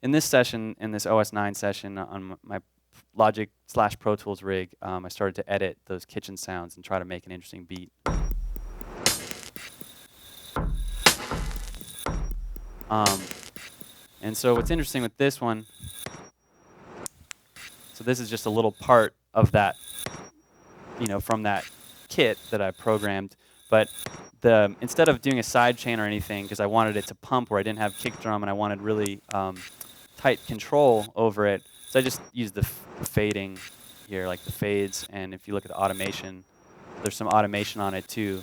in this session, in this OS 9 session on my Logic/Pro Tools rig, I started to edit those kitchen sounds and try to make an interesting beat. And so what's interesting with this one, so this is just a little part of that, from that kit that I programmed, but instead of doing a side chain or anything, because I wanted it to pump where I didn't have kick drum and I wanted really tight control over it, so I just used the fading here, like the fades, and if you look at the automation, there's some automation on it too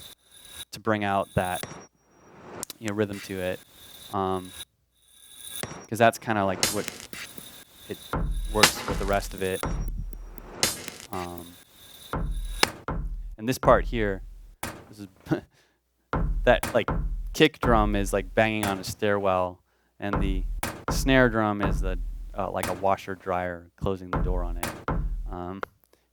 to bring out that rhythm to it, because that's kind of like what it works with the rest of it. And this part here, this is that like kick drum is like banging on a stairwell, and the snare drum is the like a washer dryer closing the door on it.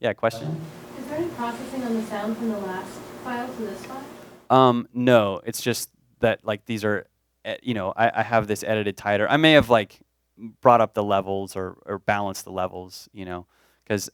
Yeah, question? Is there any processing on the sound from the last file to this file? No, it's just that like these are, I have this edited tighter. I may have like brought up the levels or balanced the levels, because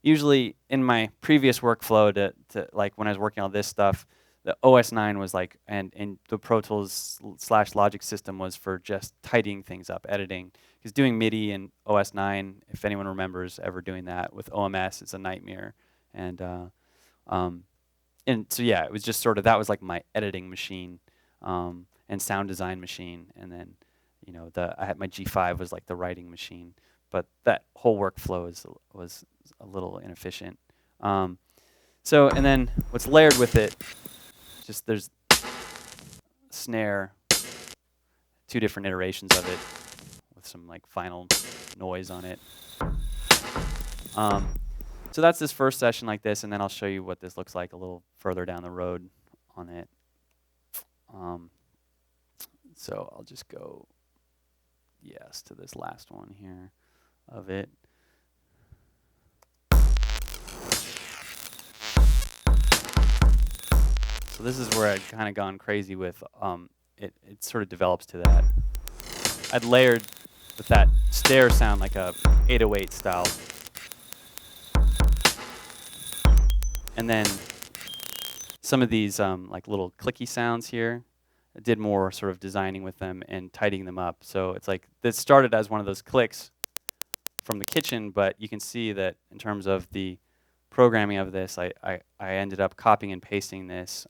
usually in my previous workflow to like when I was working on this stuff, the OS 9 was like, and the Pro Tools / Logic system was for just tidying things up, editing. Because doing MIDI in OS 9, if anyone remembers ever doing that with OMS, it's a nightmare. And so yeah, it was just sort of, that was like my editing machine and sound design machine. And then, I had my G5 was like the writing machine. But that whole workflow was a little inefficient. And then what's layered with it, just there's snare, 2 different iterations of it with some like final noise on it. So that's this first session like this, and then I'll show you what this looks like a little further down the road on it. So I'll just go, yes, to this last one here of it. So this is where I'd kind of gone crazy with, it sort of develops to that. I'd layered with that stair sound like a 808 style. And then some of these like little clicky sounds here, I did more sort of designing with them and tidying them up. So it's like, this started as one of those clicks from the kitchen, but you can see that in terms of the programming of this, I ended up copying and pasting this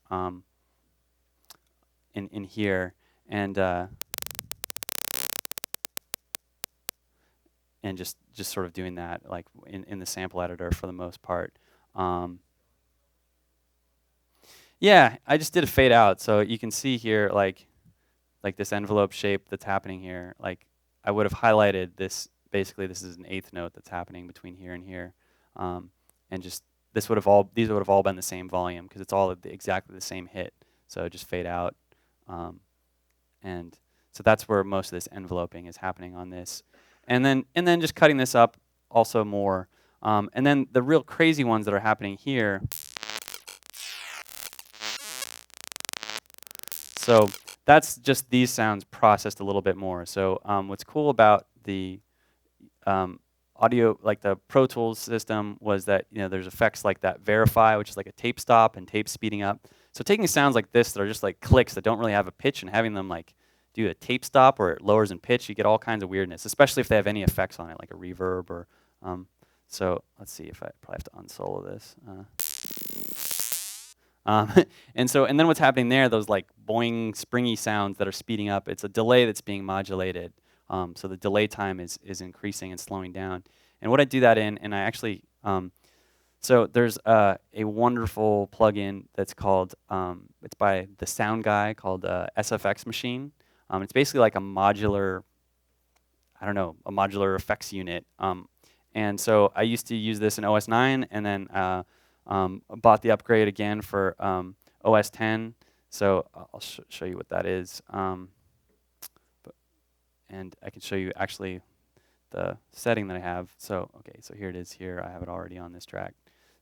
in here, and just sort of doing that like in the sample editor for the most part. Yeah, I just did a fade out, so you can see here like this envelope shape that's happening here. Like I would have highlighted this. Basically, this is an 8th note that's happening between here and here, and just these would have all been the same volume because it's all exactly the same hit. So just fade out, and so that's where most of this enveloping is happening on this, and then just cutting this up also more, and then the real crazy ones that are happening here. So that's just these sounds processed a little bit more. So what's cool about the audio, like the Pro Tools system, was that there's effects like that verify, which is like a tape stop and tape speeding up. So taking sounds like this that are just like clicks that don't really have a pitch and having them like do a tape stop where it lowers in pitch, you get all kinds of weirdness, especially if they have any effects on it, like a reverb or. So let's see if I probably have to unsolo this. And then what's happening there, those like boing, springy sounds that are speeding up, it's a delay that's being modulated. So the delay time is increasing and slowing down. And what I do that in, and I actually, so there's a wonderful plugin that's called, it's by the sound guy called SFX Machine. It's basically like a modular, a modular effects unit. And so I used to use this in OS 9, and then bought the upgrade again for OS 10. So I'll show you what that is. And I can show you actually the setting that I have. So okay, so here it is here. I have it already on this track.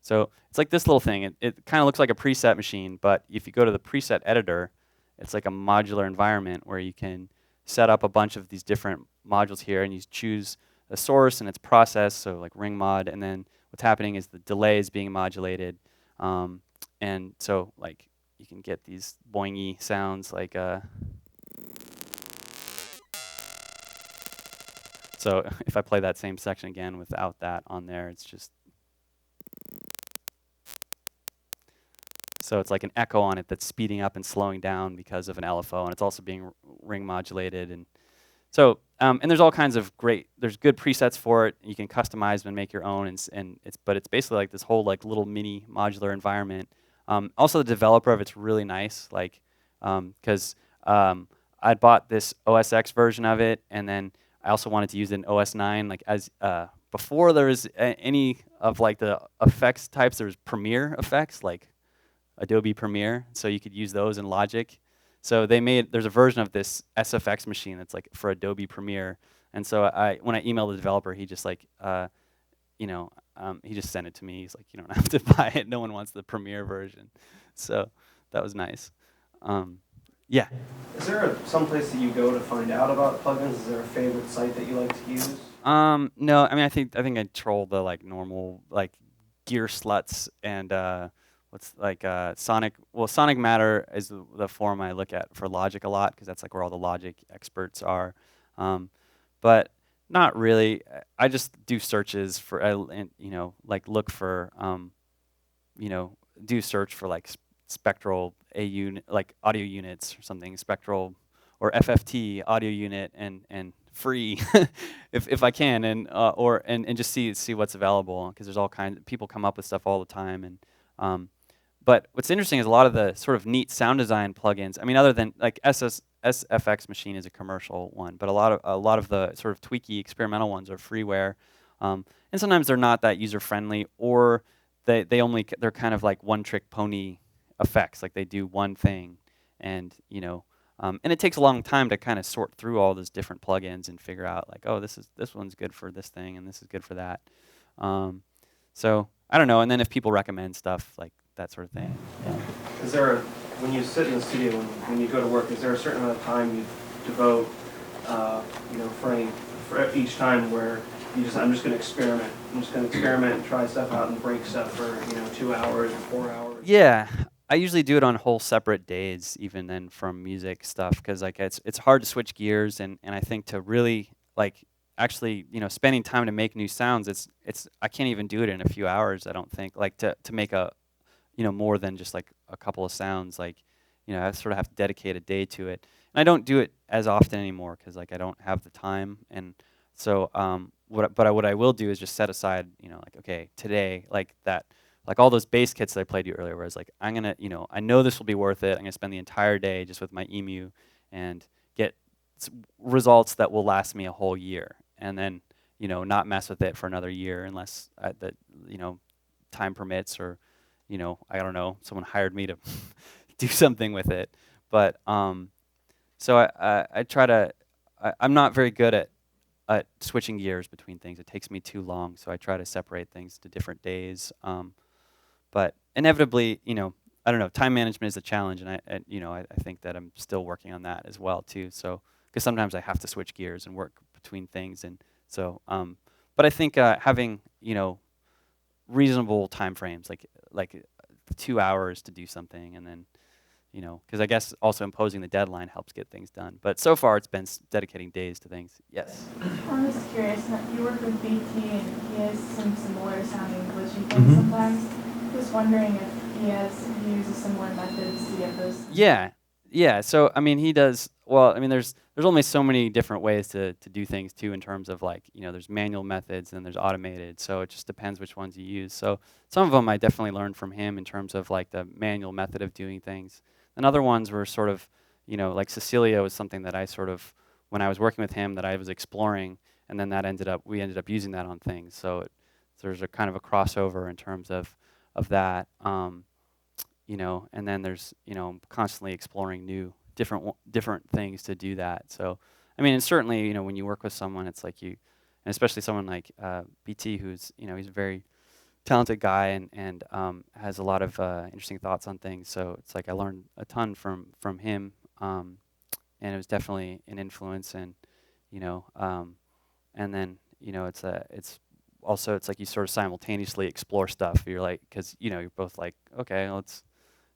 So it's like this little thing. It kind of looks like a preset machine, but if you go to the preset editor, it's like a modular environment where you can set up a bunch of these different modules here, and you choose a source and its process, so like ring mod, and then what's happening is the delay is being modulated, and so like you can get these boingy sounds like. So if I play that same section again without that on there, it's just. So it's like an echo on it that's speeding up and slowing down because of an LFO, and it's also being ring modulated. And so, and there's all kinds of there's good presets for it. You can customize them and make your own, but it's basically like this whole like little mini modular environment. Also, the developer of it's really nice, like, because I bought this OS X version of it, and then I also wanted to use it in OS 9, like as before there was any of like the effects types. There was Premiere effects, like Adobe Premiere, so you could use those in Logic. So there's a version of this SFX machine that's like for Adobe Premiere. And so when I emailed the developer, he just like, he just sent it to me. He's like, you don't have to buy it. No one wants the Premiere version. So that was nice. Yeah. Is there some place that you go to find out about plugins? Is there a favorite site that you like to use? No, I mean, I think I troll the like normal like gear sluts and what's like Sonic. Well, Sonic Matter is the forum I look at for Logic a lot because that's like where all the Logic experts are. But not really. I just do searches for like look for do search for like spectral like audio units or something, spectral or FFT audio unit and free if I can, and just see what's available, because there's all kinds of people come up with stuff all the time. And but what's interesting is a lot of the sort of neat sound design plugins. I mean, other than like SFX Machine is a commercial one, but a lot of the sort of tweaky experimental ones are freeware, and sometimes they're not that user friendly, or they're kind of like one trick pony effects, like they do one thing, and and it takes a long time to kind of sort through all those different plugins and figure out like, oh, this one's good for this thing and this is good for that. So I don't know. And then if people recommend stuff, like that sort of thing. Yeah. Is there when you sit in the studio when you go to work, is there a certain amount of time you devote, for each time where I'm just going to experiment. I'm just going to experiment and try stuff out and break stuff for 2 hours or 4 hours? Yeah. I usually do it on whole separate days, even then, from music stuff, because like it's hard to switch gears, and I think to really like actually spending time to make new sounds, I can't even do it in a few hours. I don't think, like to make a more than just like a couple of sounds, like I sort of have to dedicate a day to it, and I don't do it as often anymore because like I don't have the time. And so what I will do is just set aside like, okay, today, like that. Like all those bass kits that I played you earlier, where I was like, I'm going to, I know this will be worth it. I'm going to spend the entire day just with my EMU and get results that will last me a whole year. And then, not mess with it for another year unless time permits, or, I don't know, someone hired me to do something with it. But so I try to, I'm not very good at switching gears between things. It takes me too long. So I try to separate things to different days. But inevitably, I don't know, time management is a challenge, and I think that I'm still working on that as well too. So, because sometimes I have to switch gears and work between things, and so, but I think having reasonable time frames, like 2 hours to do something, and then because I guess also imposing the deadline helps get things done. But so far, it's been dedicating days to things. Yes. I'm just curious. You work with BT, and he has some similar sounding glitchy things sometimes. Just wondering if he uses similar methods to get those. Yeah. So I mean, he does well. I mean, there's only so many different ways to do things too, in terms of like there's manual methods and there's automated. So it just depends which ones you use. So some of them I definitely learned from him in terms of like the manual method of doing things, and other ones were sort of like Cecilia was something that I sort of, when I was working with him, that I was exploring, and then we ended up using that on things. So there's a kind of a crossover in terms of that, and then there's constantly exploring new different things to do that. So I mean, and certainly when you work with someone, it's like and especially someone like BT, who's he's a very talented guy and has a lot of interesting thoughts on things. So it's like I learned a ton from him, and it was definitely an influence. And you know, and then it's also it's like you sort of simultaneously explore stuff. You're like, because you're both like, okay, let's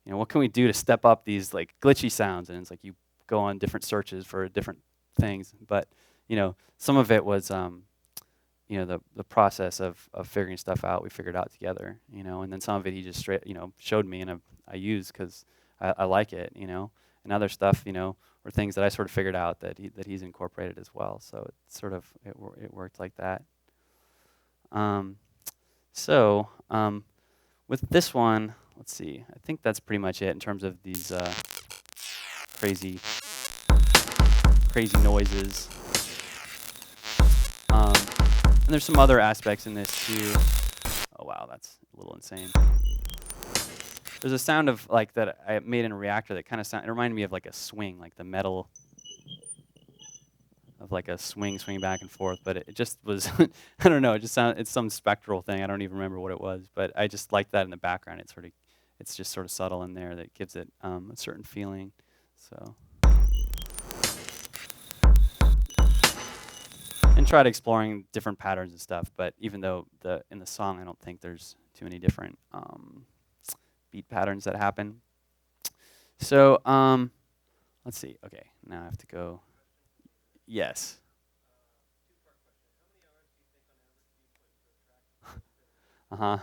what can we do to step up these like glitchy sounds, and it's like you go on different searches for different things, but some of it was the process of figuring stuff out. We figured out together, and then some of it he just straight showed me, and I use because I like it, and other stuff were things that I sort of figured out that he's incorporated as well. So it sort of it worked like that. So with this one, let's see. I think that's pretty much it in terms of these crazy noises. And there's some other aspects in this too. Oh wow, that's a little insane. There's a sound of like that I made in a reactor that kind of it reminded me of like a swing, like the metal of like a swing back and forth. But it just was, I don't know. It's some spectral thing. I don't even remember what it was. But I just like that in the background. It's just sort of subtle in there that gives it a certain feeling. So. And tried exploring different patterns and stuff, but even though in the song I don't think there's too many different beat patterns that happen. So let's see. Okay, now I have to go. Yes. Uh-huh.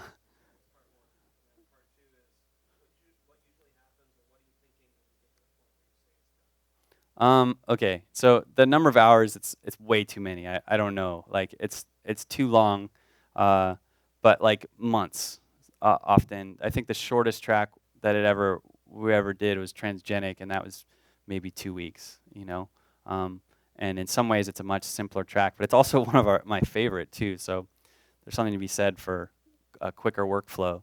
Okay, so the number of hours, it's way too many. I don't know. Like it's too long, but like months often. I think the shortest track that we ever did was Transgenic, and that was maybe 2 weeks. And in some ways it's a much simpler track, but it's also one of my favorite too. So there's something to be said for a quicker workflow.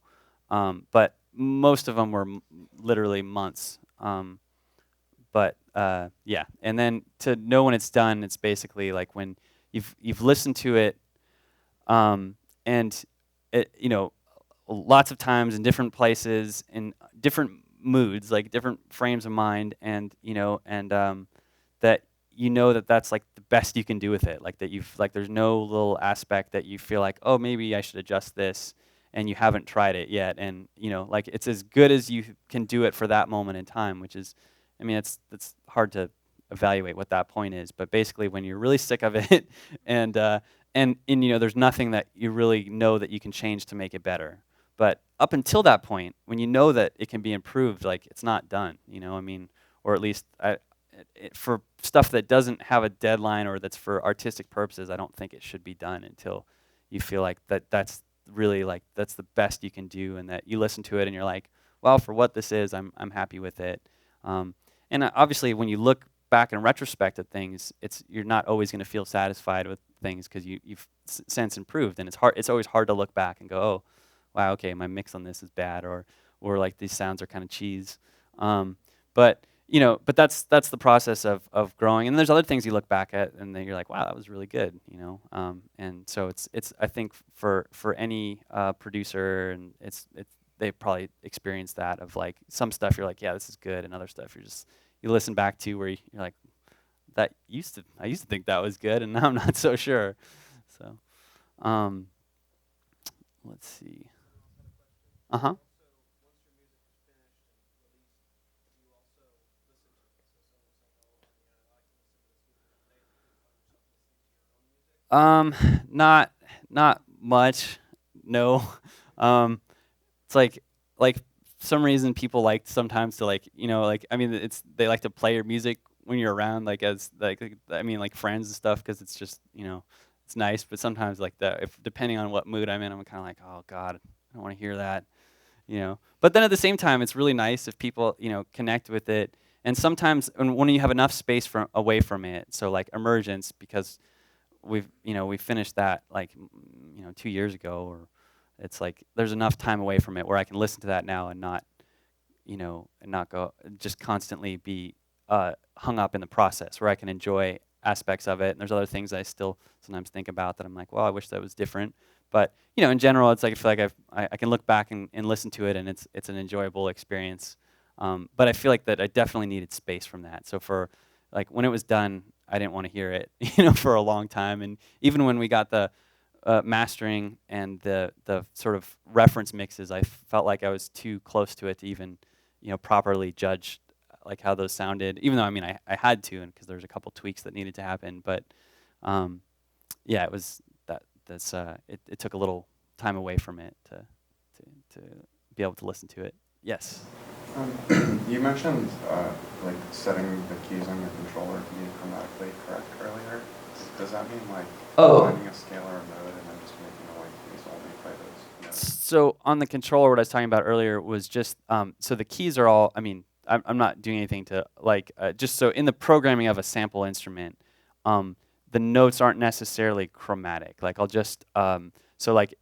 But most of them were literally months. But yeah, and then to know when it's done, it's basically like when you've listened to it, and it lots of times in different places in different moods, like different frames of mind, and that that's like the best you can do with it, like that there's no little aspect that you feel like, oh, maybe I should adjust this, and you haven't tried it yet, and like it's as good as you can do it for that moment in time, which is, I mean, it's hard to evaluate what that point is, but basically when you're really sick of it, and there's nothing that you really know that you can change to make it better. But up until that point, when you know that it can be improved, like it's not done, I mean, or at least for stuff that doesn't have a deadline or that's for artistic purposes, I don't think it should be done until you feel like that's really like that's the best you can do, and that you listen to it and you're like, well, for what this is, I'm happy with it. And obviously, when you look back in retrospect at things, you're not always going to feel satisfied with things because you've since improved, and it's always hard to look back and go, oh, wow, okay, my mix on this is bad, or like these sounds are kind of cheese. But that's the process of growing. And there's other things you look back at and then you're like, wow, that was really good, And so it's I think for any producer, and they probably experience that of like some stuff you're like, yeah, this is good, and other stuff you listen back to where you're like, I used to think that was good, and now I'm not so sure. So let's see. Uh-huh. Um, not much. No. It's like some reason people like sometimes to like like, I mean, they like to play your music when you're around, like as like I mean like friends and stuff, because it's just it's nice. But sometimes like that, if depending on what mood I'm in, I'm kind of like, oh God, I don't want to hear that. But then at the same time, it's really nice if people connect with it. And sometimes when you have enough space away from it, so like Emergence, because we finished that like 2 years ago, or it's like there's enough time away from it where I can listen to that now and not go just constantly be hung up in the process, where I can enjoy aspects of it. And there's other things I still sometimes think about that I'm like, well, I wish that was different. But in general, it's like I feel like I can look back and listen to it, and it's an enjoyable experience. But I feel like that I definitely needed space from that. So for like when it was done, I didn't want to hear it, for a long time. And even when we got the mastering and the sort of reference mixes, I felt like I was too close to it to even, properly judge like how those sounded. Even though I had to, and because there's a couple tweaks that needed to happen, but yeah, it was it took a little time away from it to be able to listen to it. Yes. You mentioned like setting the keys on your controller to be chromatically correct earlier. Does that mean like finding a scale or a node and then just making the white keys only play those notes? So on the controller, what I was talking about earlier was just so the keys are all. I'm not doing anything to like just so in the programming of a sample instrument, the notes aren't necessarily chromatic. Like I'll just so like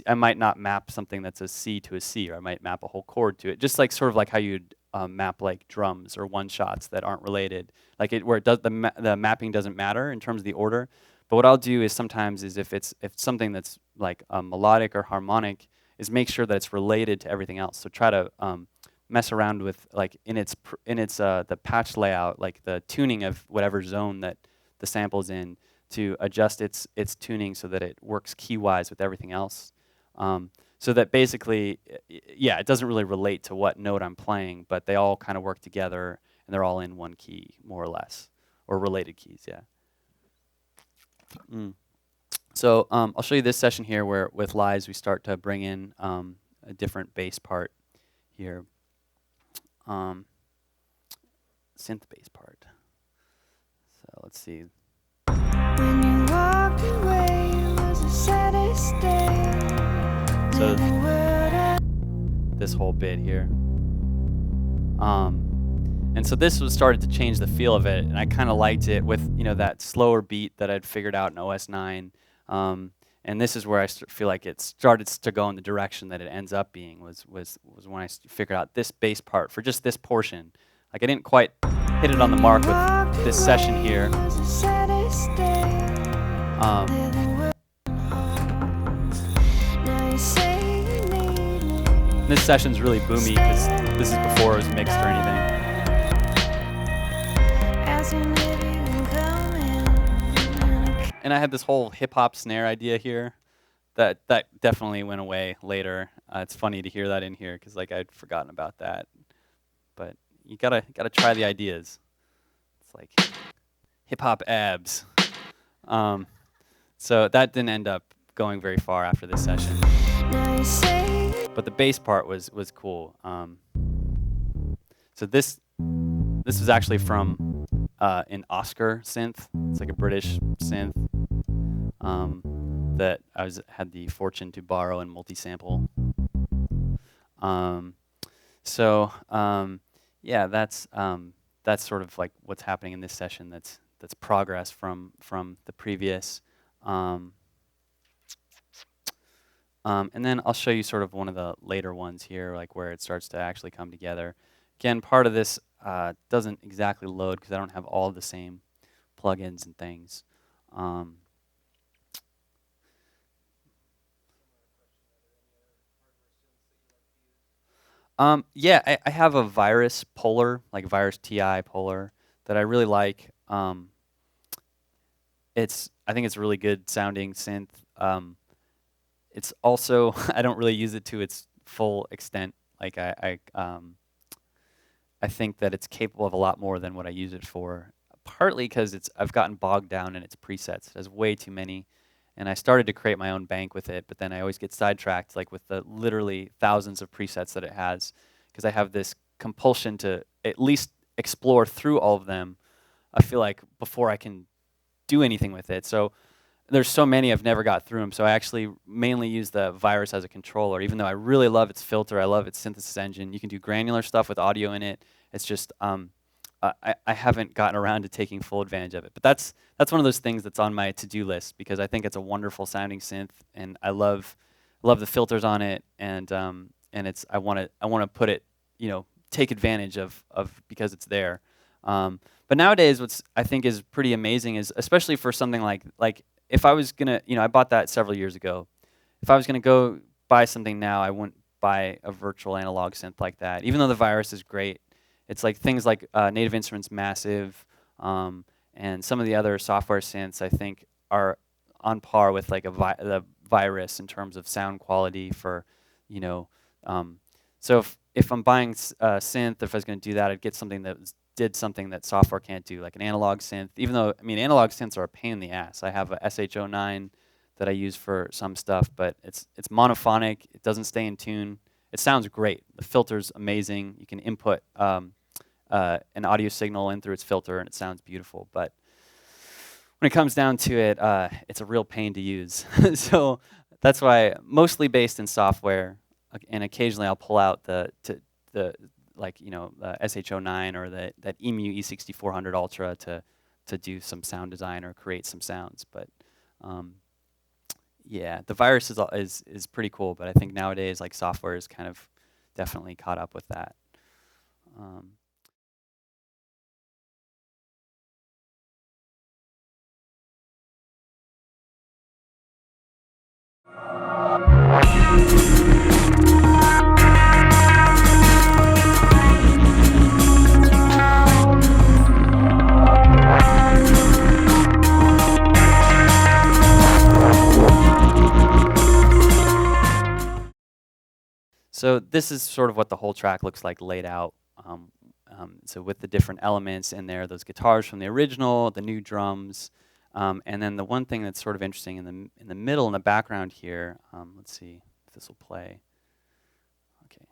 I might not map something that's a C to a C, or I might map a whole chord to it. Just like sort of like how you'd map like drums or one shots that aren't related. Like where it does the mapping doesn't matter in terms of the order. But what I'll do is sometimes if something that's like melodic or harmonic, is make sure that it's related to everything else. So try to mess around with like in its the patch layout, like the tuning of whatever zone that the sample's in, to adjust its tuning so that it works key-wise with everything else. So that basically, yeah, it doesn't really relate to what note I'm playing, but they all kind of work together, and they're all in one key, more or less, or related keys, yeah. So I'll show you this session here where with Lies we start to bring in a different bass part here. Synth bass part. So let's see. When you walked away, it was the saddest day. So this whole bit here. And so this was started to change the feel of it, and I kind of liked it with that slower beat that I'd figured out in OS 9. And this is where I feel like it started to go in the direction that it ends up being, was when I figured out this bass part for just this portion. Like I didn't quite hit it on the mark with this session here. This session's really boomy because this is before it was mixed or anything. And I had this whole hip-hop snare idea here that definitely went away later. It's funny to hear that in here because like I'd forgotten about that. But you gotta try the ideas. It's like hip-hop abs. So that didn't end up going very far after this session. But the bass part was cool. So this was actually from an Oscar synth. It's like a British synth that I had the fortune to borrow and multi-sample. Yeah, that's sort of like what's happening in this session. That's progress from the previous. And then I'll show you sort of one of the later ones here, like where it starts to actually come together. Again, part of this doesn't exactly load because I don't have all the same plugins and things. Yeah, I have a Virus Polar, like Virus TI Polar, that I really like. I think it's a really good sounding synth. It's also I don't really use it to its full extent. Like I think that it's capable of a lot more than what I use it for. Partly because I've gotten bogged down in its presets. It has way too many, and I started to create my own bank with it. But then I always get sidetracked, like with the literally thousands of presets that it has, because I have this compulsion to at least explore through all of them. I feel like before I can do anything with it. So there's so many I've never got through them. So I actually mainly use the Virus as a controller, even though I really love its filter. I love its synthesis engine. You can do granular stuff with audio in it. It's just I haven't gotten around to taking full advantage of it. But that's one of those things that's on my to-do list because I think it's a wonderful sounding synth, and I love the filters on it, and it's I want to put it, take advantage of because it's there. But nowadays, what's I think is pretty amazing is, especially for something like if I was gonna, I bought that several years ago. If I was gonna go buy something now, I wouldn't buy a virtual analog synth like that. Even though the Virus is great, it's like things like Native Instruments Massive, And some of the other software synths I think are on par with like the Virus in terms of sound quality for, you know, so if I'm buying a synth, if I was going to do that, I'd get something that did something that software can't do, like an analog synth. Even though, I mean, analog synths are a pain in the ass. I have a SH09 that I use for some stuff, but it's monophonic. It doesn't stay in tune. It sounds great. The filter's amazing. You can input an audio signal in through its filter, and it sounds beautiful. But when it comes down to it, it's a real pain to use. So that's why mostly based in software, and occasionally I'll pull out the like, you know, SH09 or that EMU E6400 Ultra to do some sound design or create some sounds. But yeah, the Virus is pretty cool. But I think nowadays, like, software is kind of definitely caught up with that. So this is sort of what the whole track looks like laid out. So with the different elements in there, those guitars from the original, the new drums, and then the one thing that's sort of interesting in the middle, in the background here. Let's see if this will play. Okay.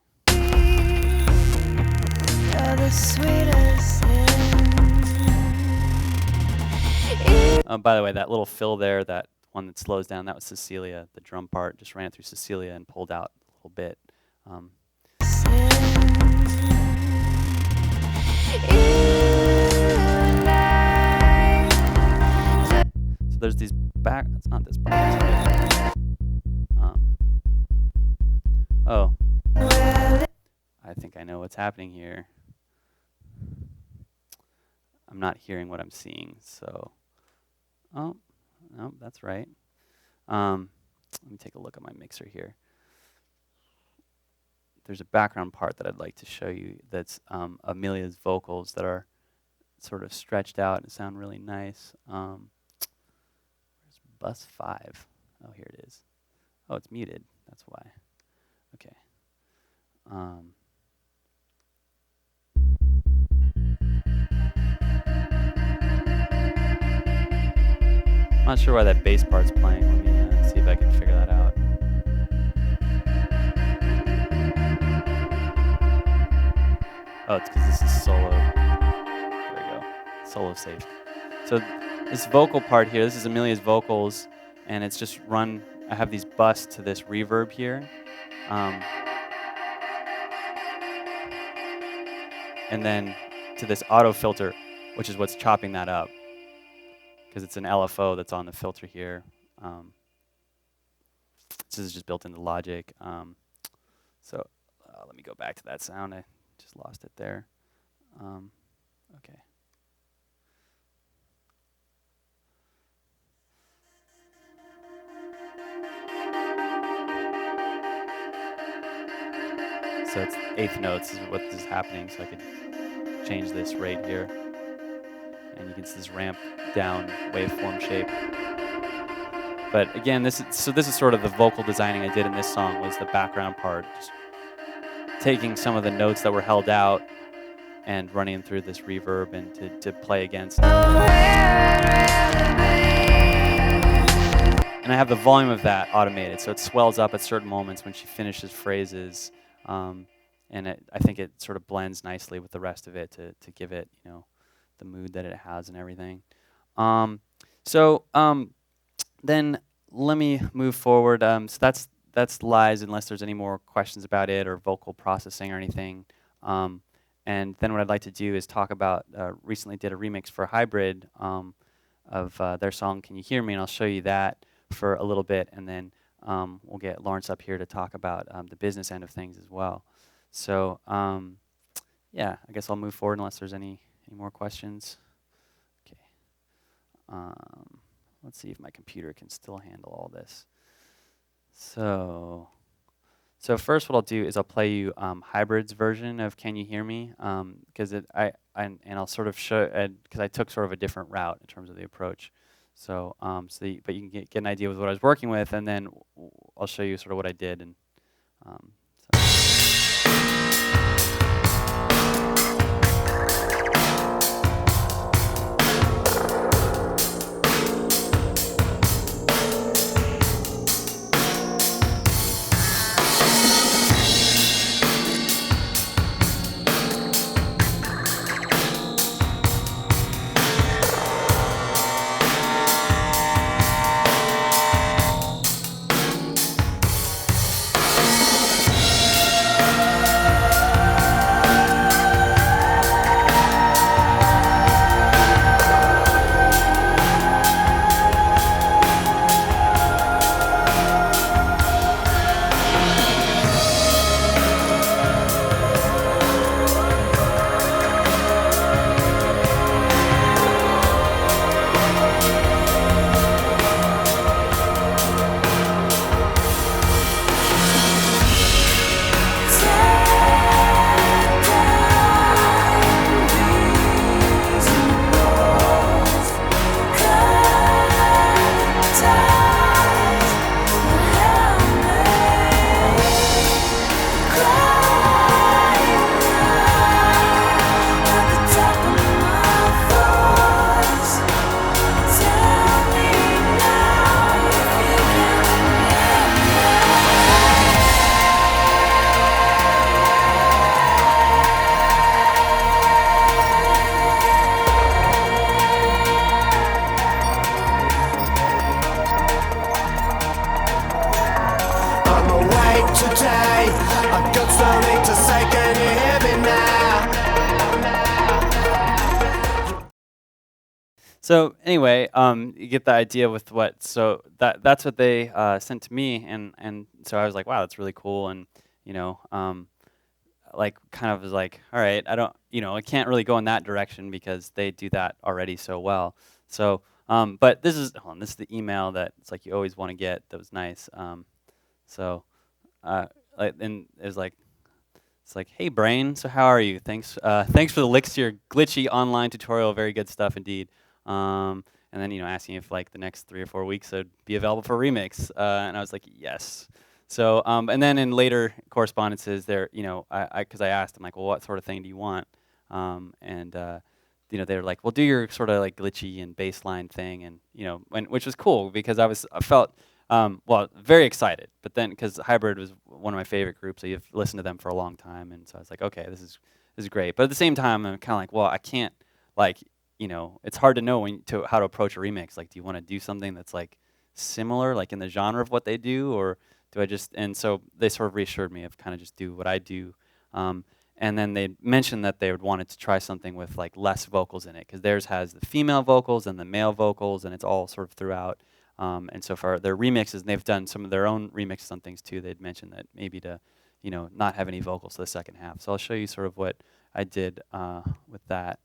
By the way, that little fill there, that one that slows down, that was Cecilia. The drum part just ran through Cecilia and pulled out a little bit. So there's these it's not this part. Oh, I think I know what's happening here. I'm not hearing what I'm seeing, so. Oh, no, that's right. Let me take a look at my mixer here. There's a background part that I'd like to show you that's Amelia's vocals that are sort of stretched out and sound really nice. Where's bus 5? Oh, here it is. Oh, it's muted. That's why. Okay. I'm not sure why that bass part's playing. Let me see if I can figure that out. Oh, it's because this is solo. There we go. Solo safe. So this vocal part here, this is Amelia's vocals, and it's just run. I have these busts to this reverb here. And then to this auto filter, which is what's chopping that up, because it's an LFO that's on the filter here. This is just built into Logic. So let me go back to that sound. I just lost it there. Okay. So it's eighth notes is what is happening. So I could change this rate here. And you can see this ramp down waveform shape. But again, this is sort of the vocal designing I did in this song, was the background part. Just taking some of the notes that were held out and running through this reverb and to play against. And I have the volume of that automated, so it swells up at certain moments when she finishes phrases. And I think it sort of blends nicely with the rest of it to give it, you know, the mood that it has and everything. Then let me move forward. So that's Lies, unless there's any more questions about it or vocal processing or anything. And then what I'd like to do is talk about, recently did a remix for Hybrid of their song Can You Hear Me? And I'll show you that for a little bit, and then we'll get Lawrence up here to talk about the business end of things as well. So yeah, I guess I'll move forward unless there's any more questions. Okay. Let's see if my computer can still handle all this. So first what I'll do is I'll play you Hybrid's version of Can You Hear Me? Because and I'll sort of show, because I took sort of a different route in terms of the approach. So, but you can get an idea with what I was working with, and then I'll show you sort of what I did. And So anyway, you get the idea with what. So that's what they sent to me, and so I was like, wow, that's really cool, and like kind of was like, all right, I don't, I can't really go in that direction because they do that already so well. So, but this is the email that it's like you always want to get. That was nice. And it was like. It's like, hey, Brain, so how are you? Thanks for the links to your glitchy online tutorial. Very good stuff indeed. And then, asking if like the next 3 or 4 weeks would be available for remix. And I was like, yes. So, and then in later correspondences there, because I asked them like, well, what sort of thing do you want? They were like, well, do your sort of like glitchy and baseline thing. And, which was cool because I felt, very excited, but then because Hybrid was one of my favorite groups, so you've listened to them for a long time, and so I was like, okay, this is great. But at the same time, I'm kind of like, well, I can't, it's hard to know how to approach a remix. Like, do you want to do something that's like similar, like in the genre of what they do, or do I just? And so they sort of reassured me of kind of just do what I do. And then they mentioned that they would wanted to try something with like less vocals in it, because theirs has the female vocals and the male vocals, and it's all sort of throughout. And so for their remixes, and they've done some of their own remixes on things too. They'd mentioned that maybe to, not have any vocals for the second half. So I'll show you sort of what I did with that.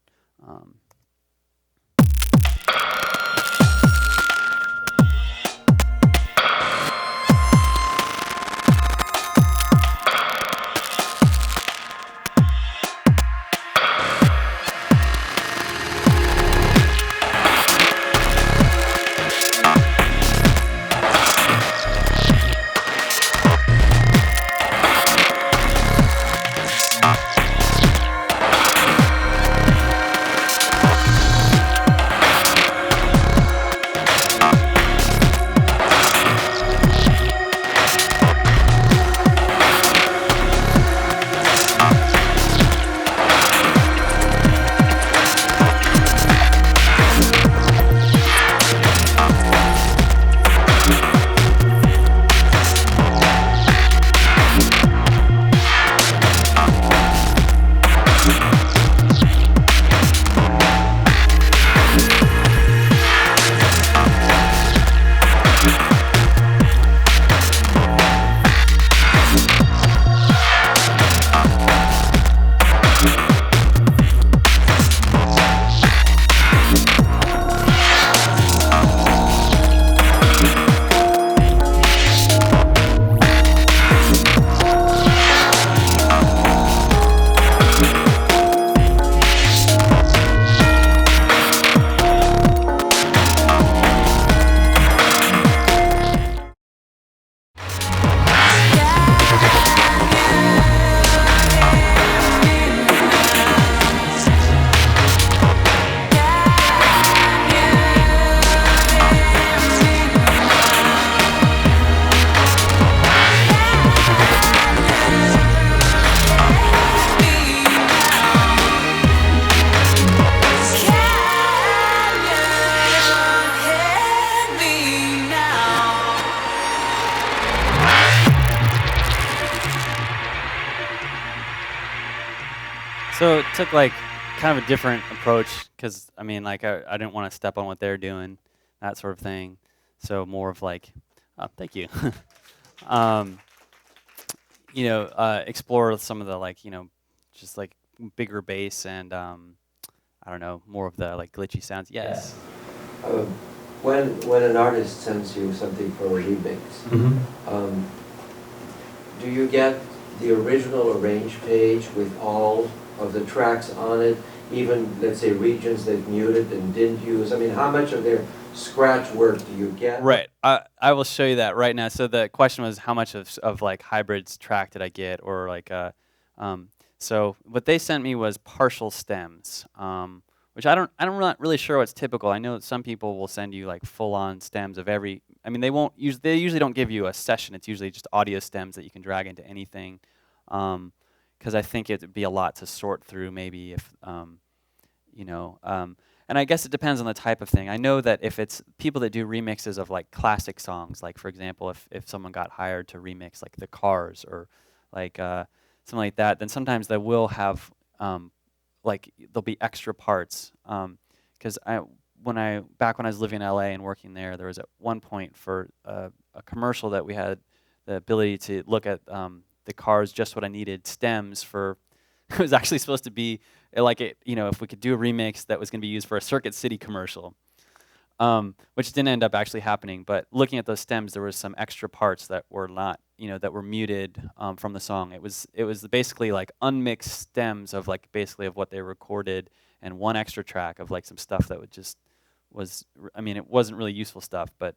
So it took like kind of a different approach because I mean, like I didn't want to step on what they're doing, that sort of thing. So more of like, thank you. um, explore some of the like, just like bigger bass and I don't know, more of the like glitchy sounds. Yes. Um, when an artist sends you something for a remix, um, do you get the original arrange page with all of the tracks on it, even, let's say, regions they've muted and didn't use? I mean, how much of their scratch work do you get? Right. I will show you that right now. So the question was how much of like Hybrid's track did I get, or like so what they sent me was partial stems, which I'm not really sure what's typical. I know that some people will send you like full on stems of every. I mean, they usually don't give you a session. It's usually just audio stems that you can drag into anything, because I think it'd be a lot to sort through. Maybe if and I guess it depends on the type of thing. I know that if it's people that do remixes of like classic songs, like for example, if someone got hired to remix like The Cars or like something like that, then sometimes they will have like there'll be extra parts. Because back when I was living in LA and working there was at one point for a commercial that we had the ability to look at The Cars, Just What I Needed stems for. It was actually supposed to be like if we could do a remix that was going to be used for a Circuit City commercial, which didn't end up actually happening. But looking at those stems, there was some extra parts that were not, that were muted from the song. It was basically like unmixed stems of like basically of what they recorded, and one extra track of like some stuff that it wasn't really useful stuff. But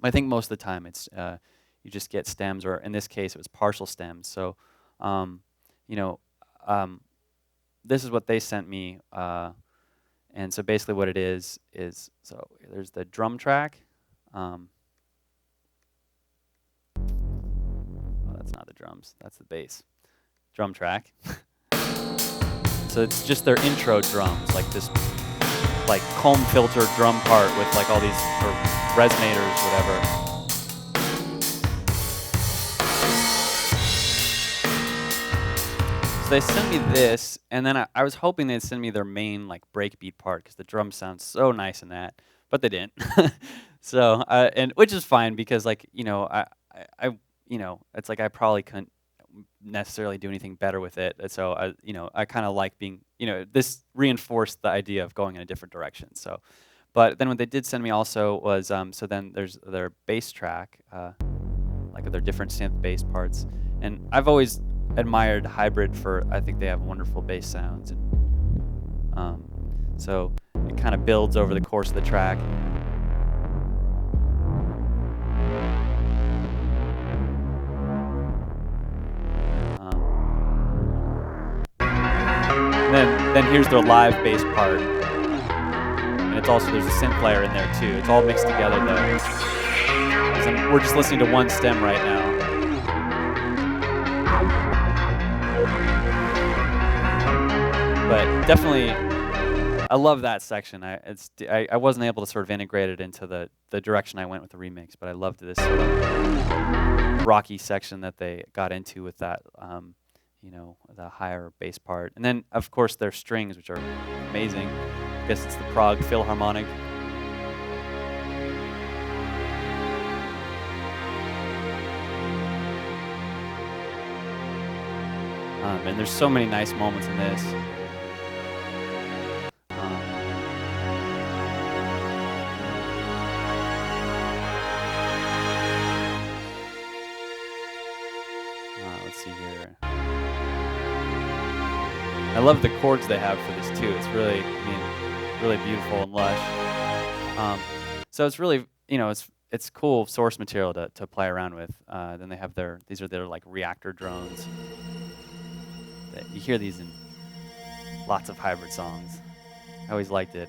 I think most of the time it's you just get stems, or in this case it was partial stems. So this is what they sent me, and so basically what it is so there's the drum track. Oh, that's not the drums, that's the bass. Drum track. So it's just their intro drums, like this like comb filter drum part with like all these or resonators, whatever. They sent me this, and then I was hoping they'd send me their main like breakbeat part because the drums sound so nice in that, but they didn't. So and which is fine because like I it's like I probably couldn't necessarily do anything better with it. And so I kind of like being this reinforced the idea of going in a different direction. So, but then what they did send me also was so then there's their bass track, like their different synth bass parts, and I've always admired Hybrid for, I think they have wonderful bass sounds, and so it kind of builds over the course of the track. And then here's their live bass part, and it's also there's a synth player in there too. It's all mixed together though. We're just listening to one stem right now. But definitely, I love that section. I wasn't able to sort of integrate it into the direction I went with the remix, but I loved this sort of rocky section that they got into with that, the higher bass part. And then, of course, their strings, which are amazing. I guess it's the Prague Philharmonic. And there's so many nice moments in this. Let's see here. I love the chords they have for this too. It's really, really beautiful and lush. So it's really, it's cool source material to play around with. Then they have these are their like reactor drones. You hear these in lots of Hybrid songs. I always liked it.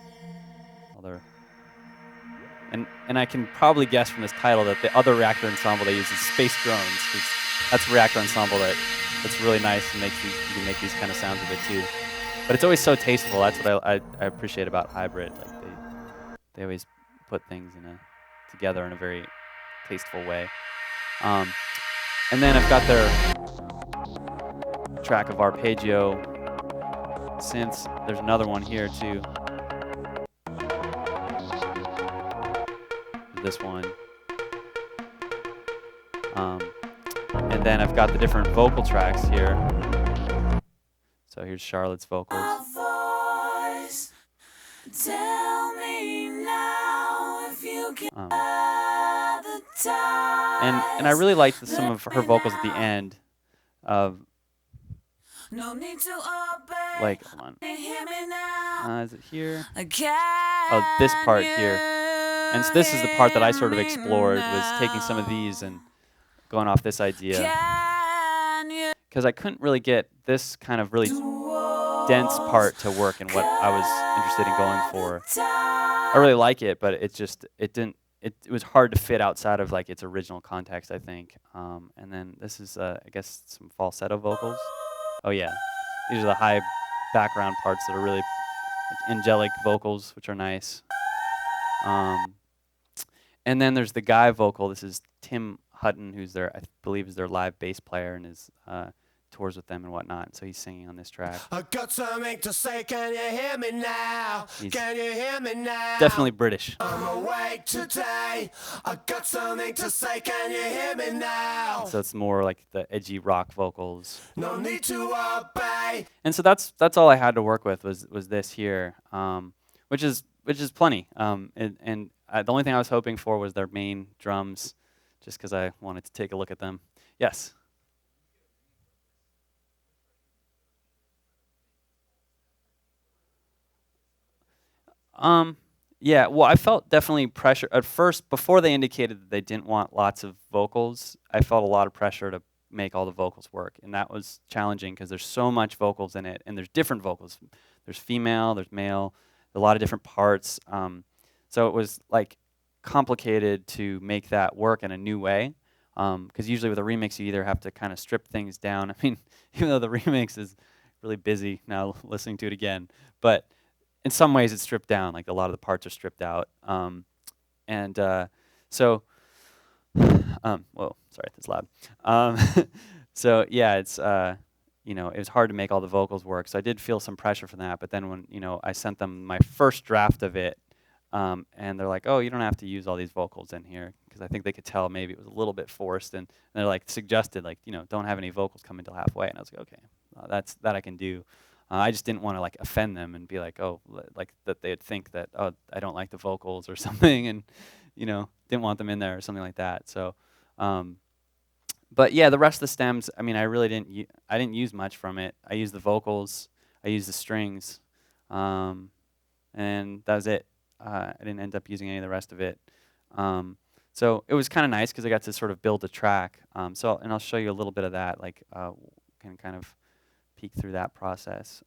And I can probably guess from this title that the other reactor ensemble they use is Space Drones, because that's a reactor ensemble that's really nice and you can make these kind of sounds with it too. But it's always so tasteful. That's what I appreciate about Hybrid. Like they always put things together in a very tasteful way. And then I've got their track of arpeggio, synths. There's another one here too. This one. And then I've got the different vocal tracks here. So here's Charlotte's vocals. Tell me now if you can and I really liked some of her vocals at the end of like, hold on. Is it here? Oh, this part here. And so this is the part that I sort of explored, was taking some of these and going off this idea. Because I couldn't really get this kind of really dense part to work in what I was interested in going for. I really like it, but it was hard to fit outside of like its original context, I think. And then this is, I guess, some falsetto vocals. Oh yeah, these are the high background parts that are really like angelic vocals, which are nice. And then there's the guy vocal. This is Tim Hutton, who's I believe is their live bass player and is tours with them and whatnot. So he's singing on this track. I got something to say, can you hear me now? Can you hear me now? Definitely British. I'm awake today. I got something to say, can you hear me now? So it's more like the edgy rock vocals. No need to obey. And so that's all I had to work with was this here, which is plenty. The only thing I was hoping for was their main drums, just because I wanted to take a look at them. Yes. Yeah, well, I felt definitely pressure. At first, before they indicated that they didn't want lots of vocals, I felt a lot of pressure to make all the vocals work. And that was challenging because there's so much vocals in it, and there's different vocals. There's female, there's male, a lot of different parts. So it was like complicated to make that work in a new way. Because usually with a remix, you either have to kind of strip things down. I mean, even though the remix is really busy now listening to it again, but in some ways it's stripped down, like a lot of the parts are stripped out. Whoa, sorry, that's loud. So yeah, it's, it was hard to make all the vocals work. So I did feel some pressure from that. But then when, I sent them my first draft of it, and they're like, oh, you don't have to use all these vocals in here. Because I think they could tell maybe it was a little bit forced. And they're like, suggested, like, don't have any vocals come until halfway. And I was like, okay, that I can do. I just didn't want to like offend them and be like, oh, like that they'd think that, oh, I don't like the vocals or something, and didn't want them in there or something like that. So, but yeah, the rest of the stems, I mean, I really didn't use much from it. I used the vocals, I used the strings, and that was it. I didn't end up using any of the rest of it. So it was kind of nice because I got to sort of build a track. And I'll show you a little bit of that, like can kind of peek through that process.